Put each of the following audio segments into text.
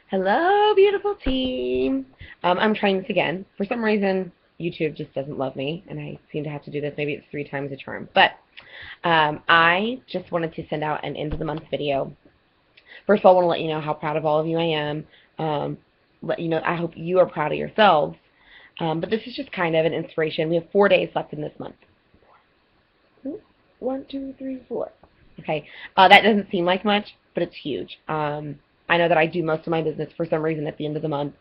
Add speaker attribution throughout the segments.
Speaker 1: Hello, beautiful team. I'm trying this again. For some reason, YouTube just doesn't love me, and I seem to have to do this. Maybe it's 3 times a charm. But I just wanted to send out an end of the month video. First of all, I want to let you know how proud of all of you I am. Let you know I hope you are proud of yourselves. But this is just kind of an inspiration. We have 4 days left in this month. 1, 2, 3, 4. Okay, that doesn't seem like much, but it's huge. I know that I do most of my business for some reason at the end of the month.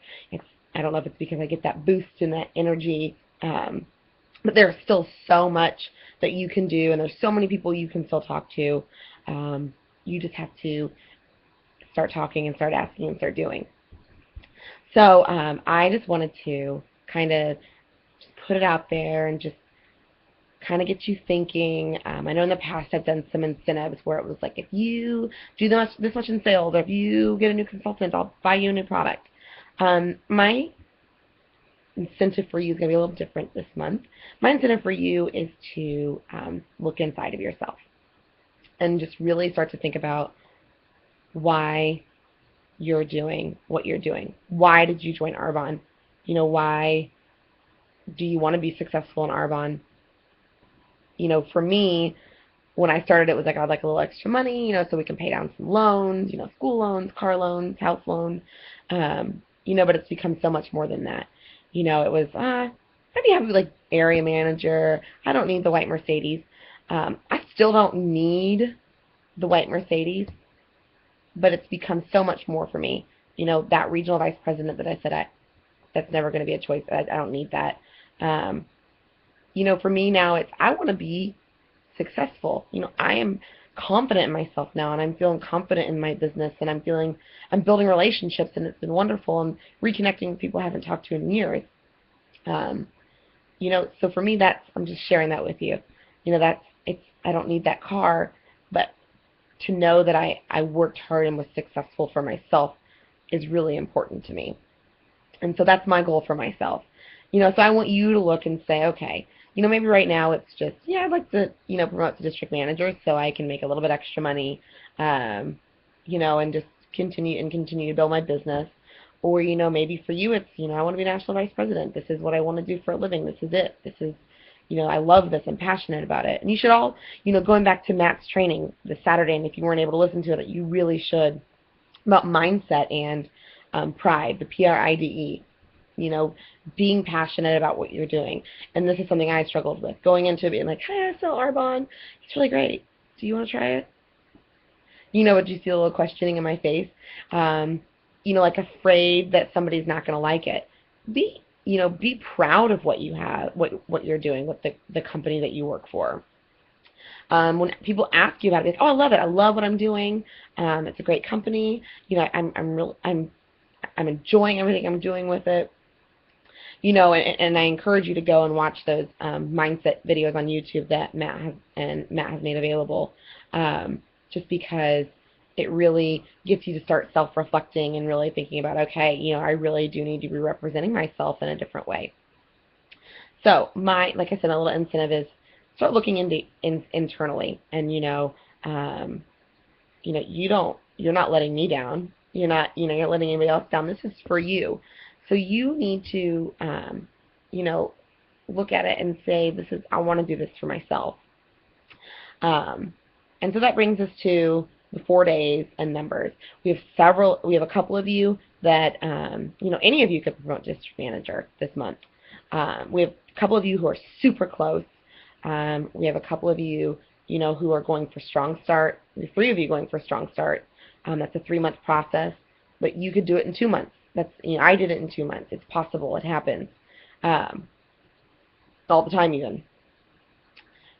Speaker 1: I don't know if it's because I get that boost and that energy, but there's still so much that you can do, and there's so many people you can still talk to. You just have to start talking and start asking and start doing. So I just wanted to kind of just put it out there and just kind of get you thinking. I know in the past I've done some incentives where it was like, if you do this much in sales, or if you get a new consultant, I'll buy you a new product. My incentive for you is going to be a little different this month. My incentive for you is to look inside of yourself and just really start to think about why you're doing what you're doing. Why did you join Arbonne? Why do you want to be successful in Arbonne? For me, when I started, it was like I'd like a little extra money, so we can pay down some loans, school loans, car loans, house loans, but it's become so much more than that. It was, I'd be happy with like area manager. I don't need the white Mercedes. I still don't need the white Mercedes, but it's become so much more for me. That regional vice president that I said that's never going to be a choice. I don't need that. For me now, I want to be successful. I am confident in myself now, and I'm feeling confident in my business, and I'm building relationships, and it's been wonderful. I'm reconnecting with people I haven't talked to in years. So for me, I'm just sharing that with you. I don't need that car, but to know that I worked hard and was successful for myself is really important to me. And so that's my goal for myself. So I want you to look and say, okay, maybe right now it's just, I'd like to, promote to district manager so I can make a little bit extra money, and just continue to build my business. Or, maybe for you it's, I want to be national vice president. This is what I want to do for a living. This is it. This is, I love this. I'm passionate about it. And you should all, going back to Matt's training this Saturday, and if you weren't able to listen to it, you really should, about mindset and pride, the PRIDE. Being passionate about what you're doing. And this is something I struggled with. Going into it being like, hey, I sell Arbonne. It's really great. Do you want to try it? Would you see a little questioning in my face? Like afraid that somebody's not going to like it. Be proud of what you have, what you're doing with the company that you work for. When people ask you about it, oh, I love it. I love what I'm doing. It's a great company. I'm enjoying everything I'm doing with it. And I encourage you to go and watch those mindset videos on YouTube that Matt has made available, just because it really gets you to start self-reflecting and really thinking about, okay, I really do need to be representing myself in a different way. So like I said, a little incentive is start looking internally, and you're not letting me down. You're not letting anybody else down. This is for you. So you need to, look at it and say, I want to do this for myself. And so that brings us to the 4 days and numbers. We have a couple of you that, any of you could promote district manager this month. We have a couple of you who are super close. We have a couple of you, who are going for Strong Start. We have 3 of you going for Strong Start. That's a 3-month process, but you could do it in 2 months. I did it in 2 months. It's possible. It happens all the time even.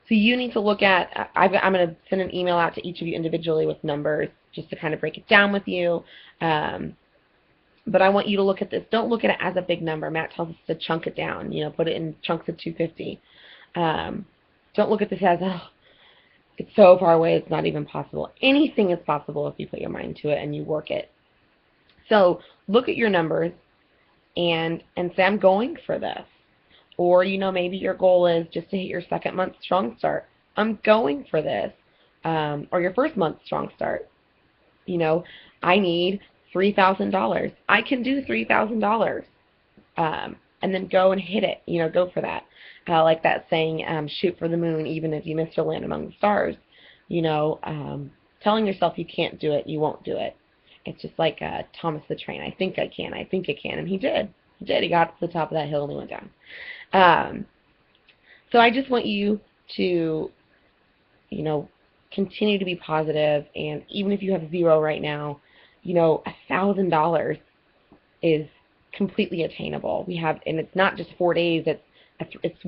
Speaker 1: So you need to look at, I'm going to send an email out to each of you individually with numbers just to kind of break it down with you. But I want you to look at this. Don't look at it as a big number. Matt tells us to chunk it down, put it in chunks of 250. Don't look at this as, oh, it's so far away, it's not even possible. Anything is possible if you put your mind to it and you work it. So look at your numbers and say, I'm going for this. Or, maybe your goal is just to hit your 2nd month Strong Start. I'm going for this. Or your 1st month Strong Start. I need $3,000. I can do $3,000. And then go and hit it, go for that. Like that saying, shoot for the moon even if you miss, you'll land among the stars. Telling yourself you can't do it, you won't do it. It's just like Thomas the Train. I think I can, and he did. He got to the top of that hill and he went down. So I just want you to, continue to be positive, and even if you have zero right now, $1,000 is completely attainable. And it's not just 4 days. It's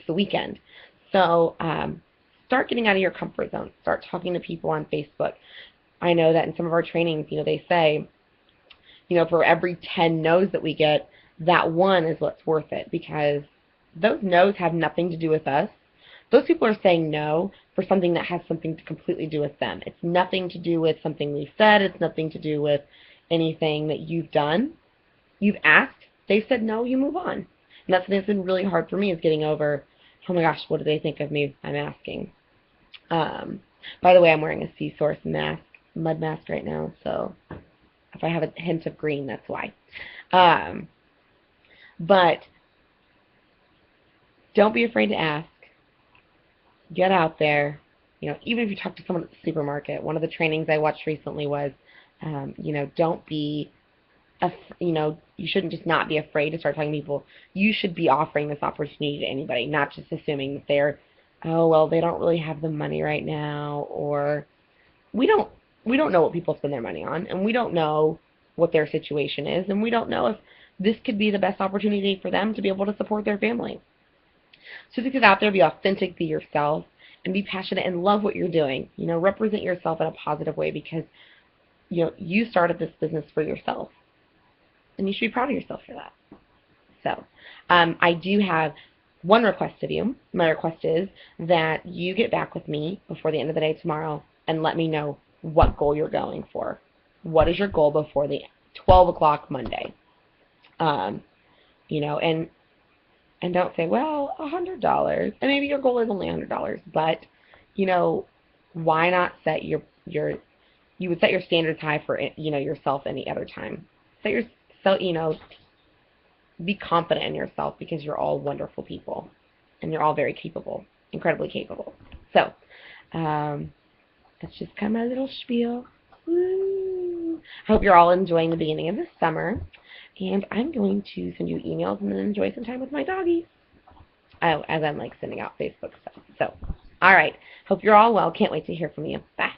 Speaker 1: the weekend. So start getting out of your comfort zone. Start talking to people on Facebook. I know that in some of our trainings, they say, for every 10 no's that we get, that one is what's worth it, because those no's have nothing to do with us. Those people are saying no for something that has something to completely do with them. It's nothing to do with something we've said. It's nothing to do with anything that you've done. You've asked. They've said no. You move on. And that's something that's been really hard for me, is getting over, oh my gosh, what do they think of me? I'm asking. By the way, I'm wearing a Sea-Source mask, mud mask right now, so if I have a hint of green, that's why. But don't be afraid to ask. Get out there. Even if you talk to someone at the supermarket. One of the trainings I watched recently was, don't be, you shouldn't just not be afraid to start talking to people. You should be offering this opportunity to anybody, not just assuming that they're, oh, well, they don't really have the money right now, or we don't know what people spend their money on, and we don't know what their situation is, and we don't know if this could be the best opportunity for them to be able to support their family. So just get out there, be authentic, be yourself, and be passionate and love what you're doing. Represent yourself in a positive way, because you started this business for yourself, and you should be proud of yourself for that. So I do have one request of you. My request is that you get back with me before the end of the day tomorrow and let me know what goal you're going for. What is your goal before the 12 o'clock Monday? And don't say, well, $100. And maybe your goal is only $100, but why not set you would set your standards high for yourself any other time. Be confident in yourself, because you're all wonderful people, and you're all very capable, incredibly capable. So that's just kind of my little spiel. Woo. I hope you're all enjoying the beginning of the summer. And I'm going to send you emails and then enjoy some time with my doggies. As I'm sending out Facebook stuff. So, all right. Hope you're all well. Can't wait to hear from you. Bye.